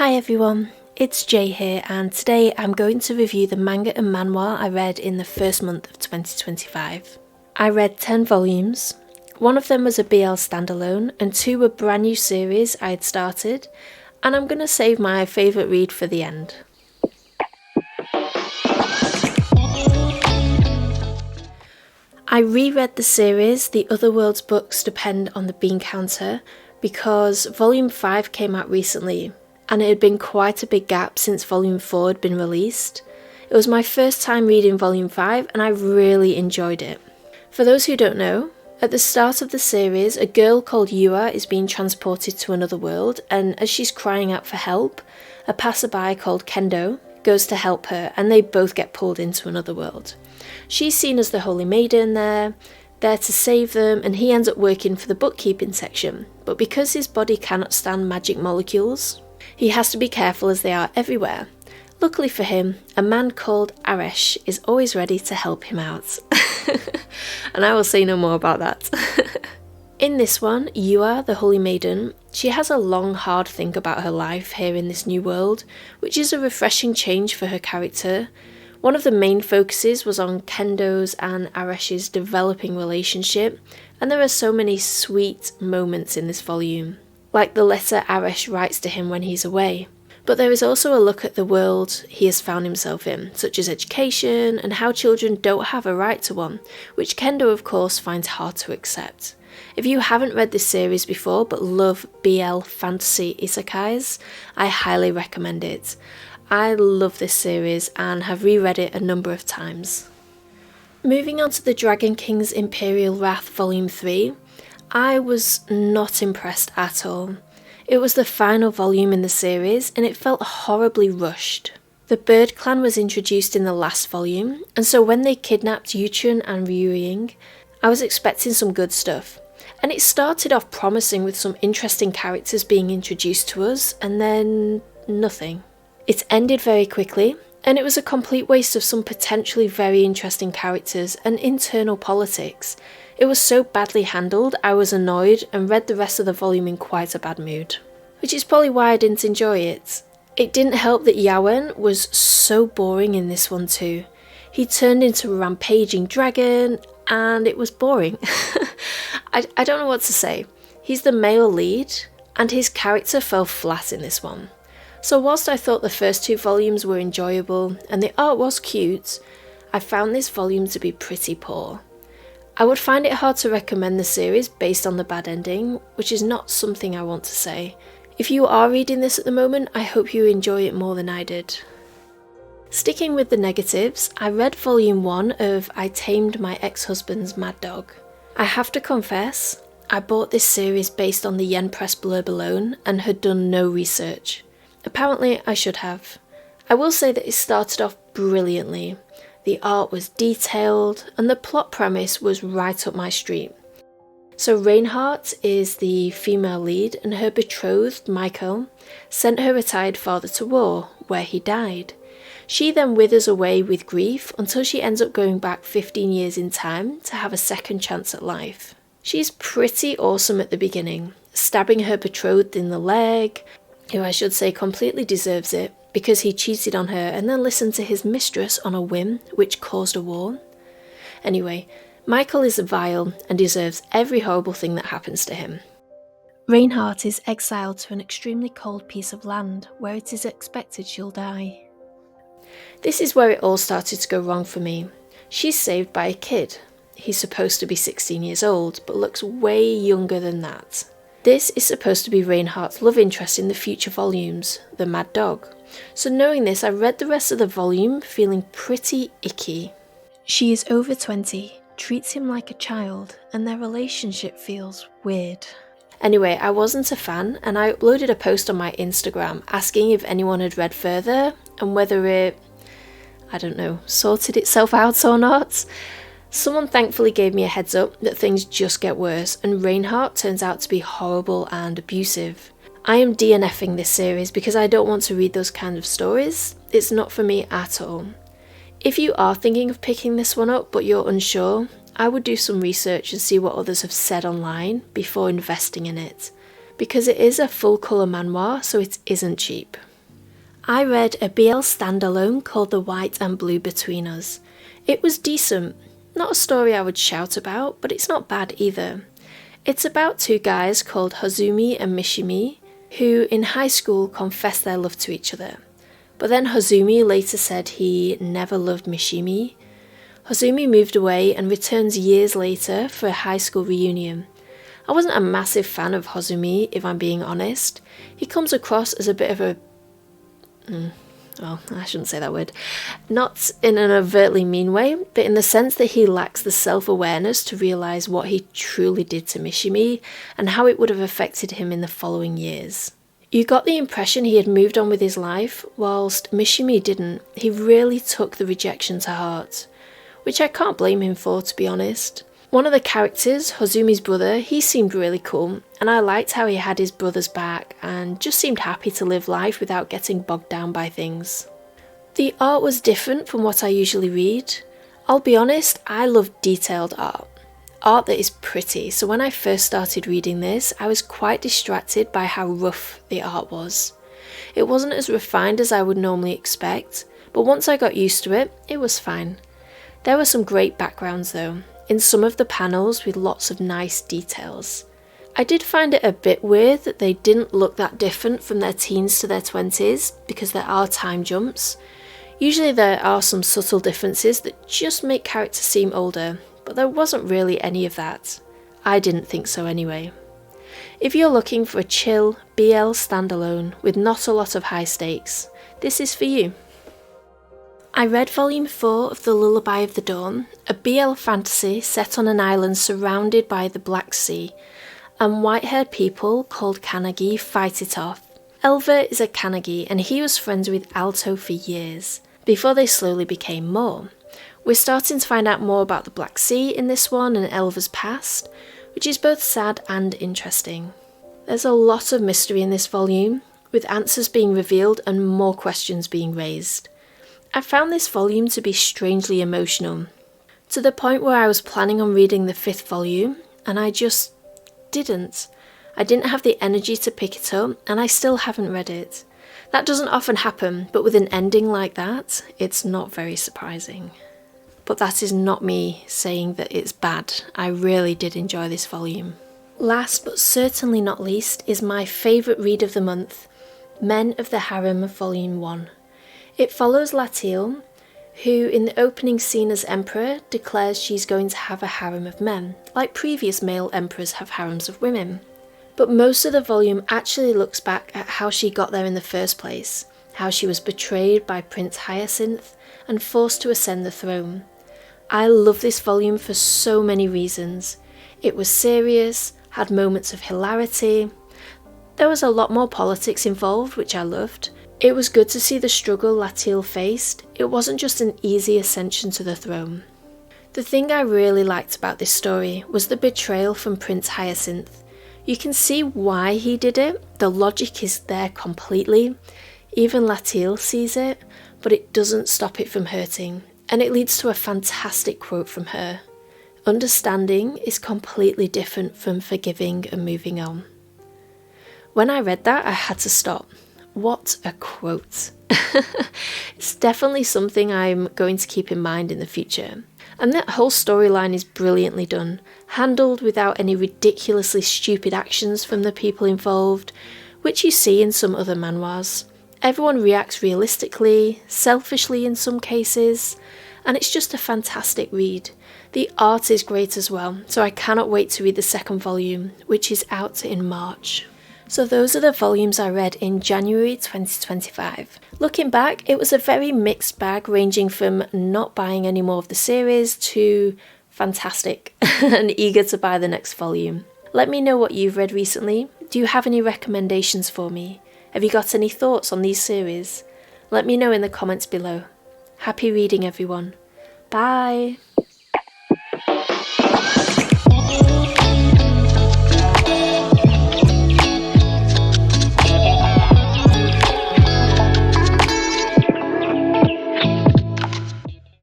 Hi everyone, it's Jay here, and today I'm going to review the manga and manhwa I read in the first month of 2025. I read 10 volumes. One of them was a BL standalone and 2 were brand new series I had started, and I'm going to save my favourite read for the end. I reread the series The Otherworld's books depend on the bean counter because volume 5 came out recently, and it had been quite a big gap since volume 4 had been released. It was my first time reading volume 5 and I really enjoyed it. For those who don't know, at the start of the series, a girl called Yua is being transported to another world, and as she's crying out for help, a passerby called Kendo goes to help her and they both get pulled into another world. She's seen as the Holy Maiden there to save them, and he ends up working for the bookkeeping section, but because his body cannot stand magic molecules, he has to be careful as they are everywhere. Luckily for him, a man called Aresh is always ready to help him out. And I will say no more about that. In this one, Yua, the Holy Maiden, she has a long, hard think about her life here in this new world, which is a refreshing change for her character. One of the main focuses was on Kendo's and Aresh's developing relationship, and there are so many sweet moments in this volume, like the letter Aresh writes to him when he's away. But there is also a look at the world he has found himself in, such as education and how children don't have a right to one, which Kendo of course finds hard to accept. If you haven't read this series before but love BL fantasy isekais, I highly recommend it. I love this series and have reread it a number of times. Moving on to the Dragon King's Imperial Wrath Volume 3, I was not impressed at all. It was the final volume in the series and it felt horribly rushed. The Bird Clan was introduced in the last volume, and so when they kidnapped Yuchun and Ryuying, I was expecting some good stuff. And it started off promising with some interesting characters being introduced to us, and then nothing. It ended very quickly, and it was a complete waste of some potentially very interesting characters and internal politics. It was so badly handled, I was annoyed and read the rest of the volume in quite a bad mood. Which is probably why I didn't enjoy it. It didn't help that Yawen was so boring in this one too. He turned into a rampaging dragon, and it was boring. I don't know what to say. He's the male lead, and his character fell flat in this one. So whilst I thought the first 2 volumes were enjoyable and the art was cute, I found this volume to be pretty poor. I would find it hard to recommend the series based on the bad ending, which is not something I want to say. If you are reading this at the moment, I hope you enjoy it more than I did. Sticking with the negatives, I read volume 1 of I Tamed My Ex-Husband's Mad Dog. I have to confess, I bought this series based on the Yen Press blurb alone and had done no research. Apparently I should have. I will say that it started off brilliantly. The art was detailed and the plot premise was right up my street. So Reinhardt is the female lead, and her betrothed, Michael, sent her retired father to war, where he died. She then withers away with grief until she ends up going back 15 years in time to have a second chance at life. She's pretty awesome at the beginning, stabbing her betrothed in the leg, who I should say completely deserves it because he cheated on her and then listened to his mistress on a whim, which caused a war. Anyway, Michael is vile and deserves every horrible thing that happens to him. Reinhardt is exiled to an extremely cold piece of land where it is expected she'll die. This is where it all started to go wrong for me. She's saved by a kid. He's supposed to be 16 years old, but looks way younger than that. This is supposed to be Reinhardt's love interest in the future volumes, the Mad Dog. So knowing this, I read the rest of the volume feeling pretty icky. She is over 20, treats him like a child, and their relationship feels weird. Anyway, I wasn't a fan, and I uploaded a post on my Instagram asking if anyone had read further and whether it, sorted itself out or not. Someone thankfully gave me a heads up that things just get worse, and Reinhardt turns out to be horrible and abusive. I am DNFing this series because I don't want to read those kind of stories. It's not for me at all. If you are thinking of picking this one up but you're unsure, I would do some research and see what others have said online before investing in it, because it is a full colour manhwa, so it isn't cheap. I read a BL standalone called The White and Blue Between Us. It was decent. Not a story I would shout about, but it's not bad either. It's about two guys called Hozumi and Mishimi, who in high school confessed their love to each other. But then Hozumi later said he never loved Mishimi. Hozumi moved away and returns years later for a high school reunion. I wasn't a massive fan of Hozumi, if I'm being honest. He comes across as a bit of a... well, I shouldn't say that word. Not in an overtly mean way, but in the sense that he lacks the self-awareness to realise what he truly did to Mishimi and how it would have affected him in the following years. You got the impression he had moved on with his life, whilst Mishimi didn't. He really took the rejection to heart, which I can't blame him for, to be honest. One of the characters, Hozumi's brother, he seemed really cool, and I liked how he had his brother's back and just seemed happy to live life without getting bogged down by things. The art was different from what I usually read. I'll be honest, I love detailed art. Art that is pretty, so when I first started reading this, I was quite distracted by how rough the art was. It wasn't as refined as I would normally expect, but once I got used to it, it was fine. There were some great backgrounds though, in some of the panels with lots of nice details. I did find it a bit weird that they didn't look that different from their teens to their 20s, because there are time jumps. Usually there are some subtle differences that just make characters seem older, but there wasn't really any of that. I didn't think so anyway. If you're looking for a chill BL standalone with not a lot of high stakes, this is for you. I read Volume 4 of The Lullaby of the Dawn, a BL fantasy set on an island surrounded by the Black Sea, and white-haired people called Kanagi fight it off. Elva is a Kanagi and he was friends with Alto for years, before they slowly became more. We're starting to find out more about the Black Sea in this one and Elva's past, which is both sad and interesting. There's a lot of mystery in this volume, with answers being revealed and more questions being raised. I found this volume to be strangely emotional, to the point where I was planning on reading the 5th volume, and I just didn't. I didn't have the energy to pick it up, and I still haven't read it. That doesn't often happen, but with an ending like that, it's not very surprising. But that is not me saying that it's bad. I really did enjoy this volume. Last but certainly not least is my favourite read of the month, Men of the Harem Volume 1. It follows Latil, who in the opening scene as Emperor declares she's going to have a harem of men, like previous male emperors have harems of women. But most of the volume actually looks back at how she got there in the first place, how she was betrayed by Prince Hyacinth and forced to ascend the throne. I love this volume for so many reasons. It was serious, had moments of hilarity. There was a lot more politics involved, which I loved. It was good to see the struggle Latil faced. It wasn't just an easy ascension to the throne. The thing I really liked about this story was the betrayal from Prince Hyacinth. You can see why he did it, the logic is there completely. Even Latil sees it, but it doesn't stop it from hurting. And it leads to a fantastic quote from her. Understanding is completely different from forgiving and moving on. When I read that, I had to stop. What a quote. It's definitely something I'm going to keep in mind in the future. And that whole storyline is brilliantly done, handled without any ridiculously stupid actions from the people involved, which you see in some other manhwas. Everyone reacts realistically, selfishly in some cases, and it's just a fantastic read. The art is great as well, so I cannot wait to read the 2nd volume, which is out in March. So those are the volumes I read in January 2025. Looking back, it was a very mixed bag, ranging from not buying any more of the series to fantastic and eager to buy the next volume. Let me know what you've read recently. Do you have any recommendations for me? Have you got any thoughts on these series? Let me know in the comments below. Happy reading, everyone. Bye!